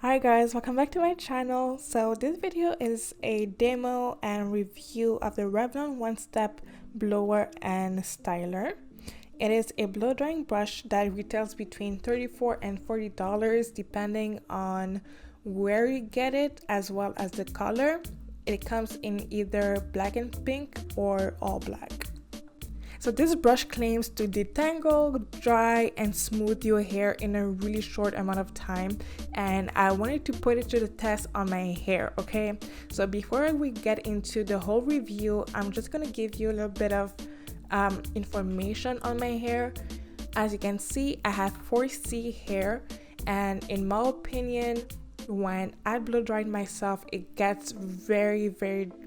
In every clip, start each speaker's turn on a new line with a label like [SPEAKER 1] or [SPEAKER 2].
[SPEAKER 1] Hi guys, welcome back to my channel. So this video is a demo and review of the Revlon One Step Blower and Styler. It is a blow drying brush that retails between $34 and $40 depending on where you get it as well as the color. It comes in either black and pink or all black. So this brush claims to detangle, dry, and smooth your hair in a really short amount of time, and I wanted to put it to the test on my hair, okay? So before we get into the whole review, I'm just gonna give you a little bit of information on my hair. As you can see, I have 4C hair, and in my opinion, when I blow dry myself, it gets very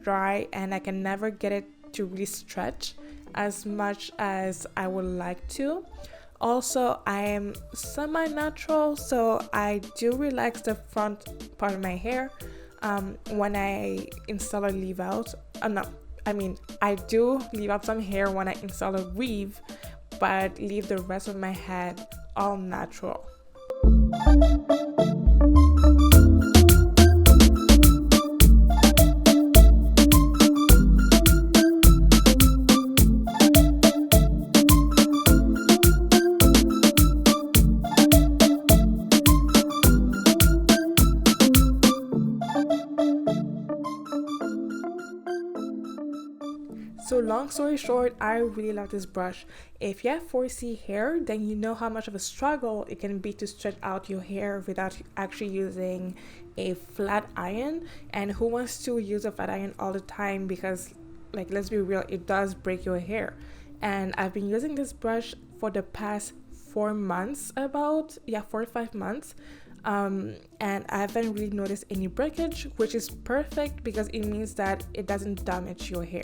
[SPEAKER 1] dry, and I can never get it to really stretch as much as I would like to. Also, I am semi-natural, so I do relax the front part of my hair when I install or leave out. I do leave out some hair when I install a weave, but leave the rest of my head all natural. So long story short, I really love this brush. If you have 4C hair, then you know how much of a struggle it can be to stretch out your hair without actually using a flat iron. And who wants to use a flat iron all the time? Because, like, let's be real, it does break your hair. And I've been using this brush for the past 4 months, 4 or 5 months. And I haven't really noticed any breakage, which is perfect because it means that it doesn't damage your hair.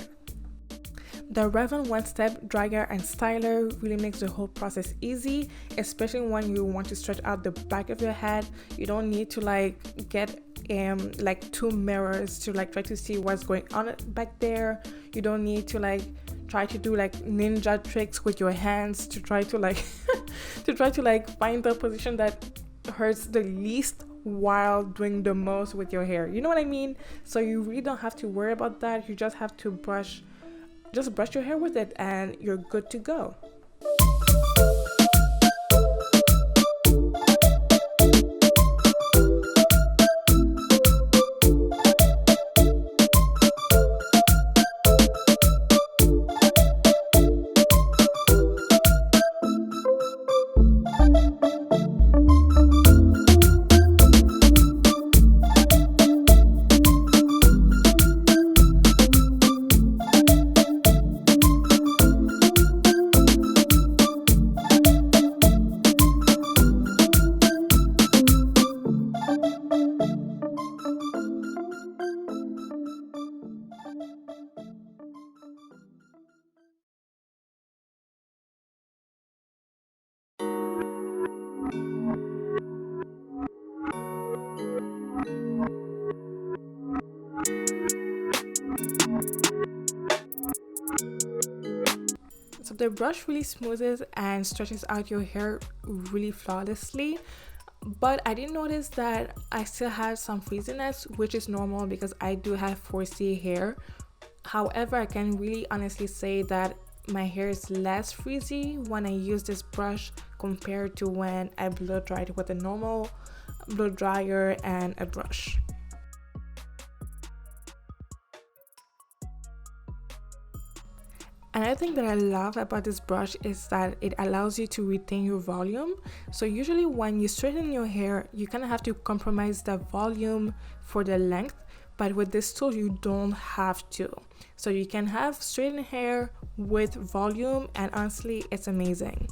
[SPEAKER 1] The Revlon One Step Dryer and Styler really makes the whole process easy, especially when you want to stretch out the back of your head. You don't need to get like 2 mirrors to try to see what's going on back there. You don't need to try to do ninja tricks with your hands to try to find the position that hurts the least while doing the most with your hair. You know what I mean? So you really don't have to worry about that. You just have to brush your hair with it and you're good to go. So the brush really smooths and stretches out your hair really flawlessly, but I did notice that I still have some frizziness, which is normal because I do have 4C hair. However, I can really honestly say that my hair is less frizzy when I use this brush compared to when I blow dry it with a normal blow dryer and a brush. Another thing that I love about this brush is that it allows you to retain your volume. So usually when you straighten your hair, you kind of have to compromise the volume for the length, but with this tool you don't have to. So you can have straightened hair with volume, and honestly, it's amazing.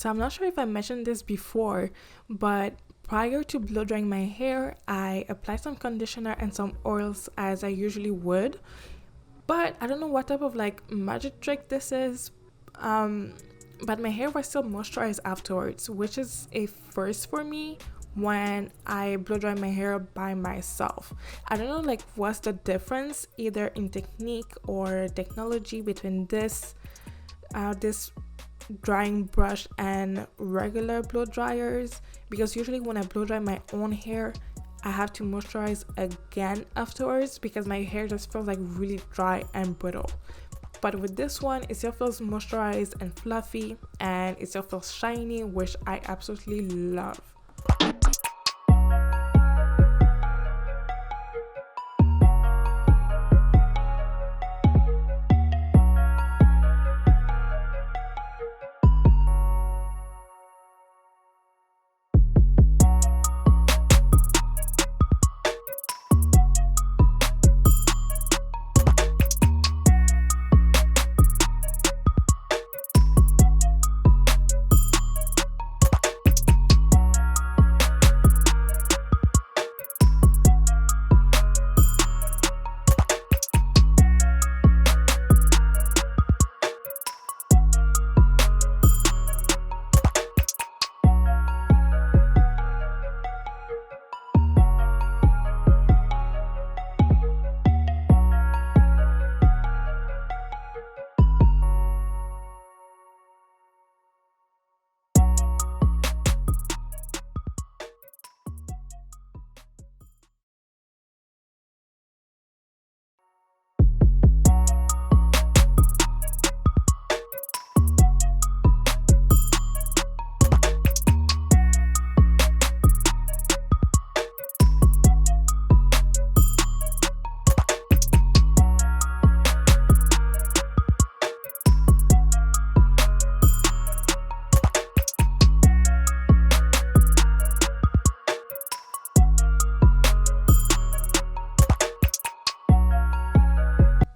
[SPEAKER 1] So I'm not sure if I mentioned this before, but prior to blow drying my hair, I applied some conditioner and some oils as I usually would. But I don't know what type of like magic trick this is. But my hair was still moisturized afterwards, which is a first for me when I blow dry my hair by myself. I don't know like what's the difference either in technique or technology between this drying brush and regular blow dryers, because usually when I blow dry my own hair I have to moisturize again afterwards because my hair just feels like really dry and brittle. But with this one, it still feels moisturized and fluffy, and it still feels shiny, which I absolutely love.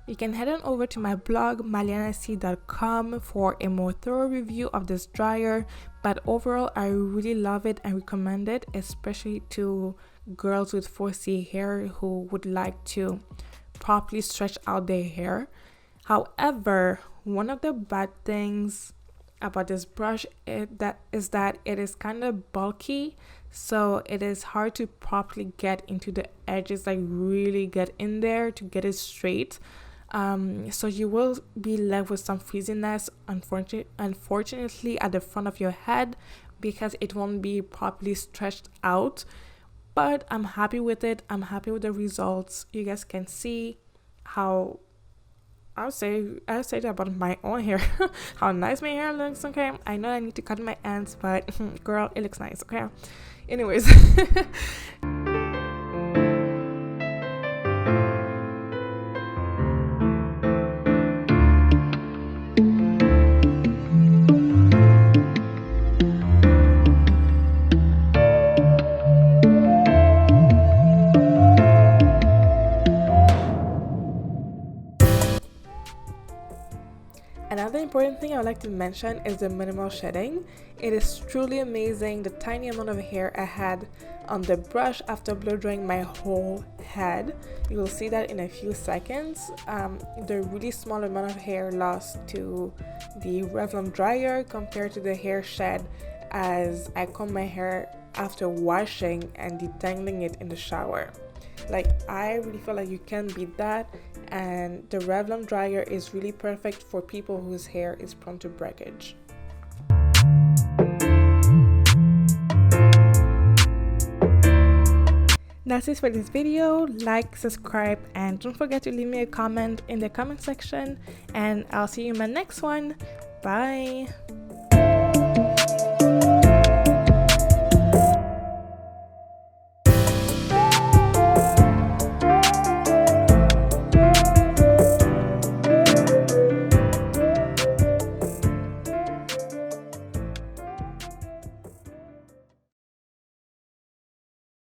[SPEAKER 1] You can head on over to my blog malianac.com for a more thorough review of this dryer, but overall I really love it and recommend it, especially to girls with 4C hair who would like to properly stretch out their hair. However, one of the bad things about this brush is that it is kind of bulky, so it is hard to properly get into the edges, like really get in there to get it straight. So you will be left with some frizziness, unfortunately at the front of your head, because it won't be properly stretched out. But I'm happy with it. I'm happy with the results. You guys can see how I'll say that about my own hair. How nice my hair looks. Okay, I know I need to cut my ends, but girl, it looks nice. Okay, anyways. Another important thing I would like to mention is the minimal shedding. It is truly amazing the tiny amount of hair I had on the brush after blow drying my whole head. You will see that in a few seconds. The really small amount of hair lost to the Revlon dryer compared to the hair shed as I comb my hair after washing and detangling it in the shower. Like, I really feel like you can beat that, and the Revlon dryer is really perfect for people whose hair is prone to breakage. That's it for this video. Like, subscribe, and don't forget to leave me a comment in the comment section, and I'll see you in my next one. Bye.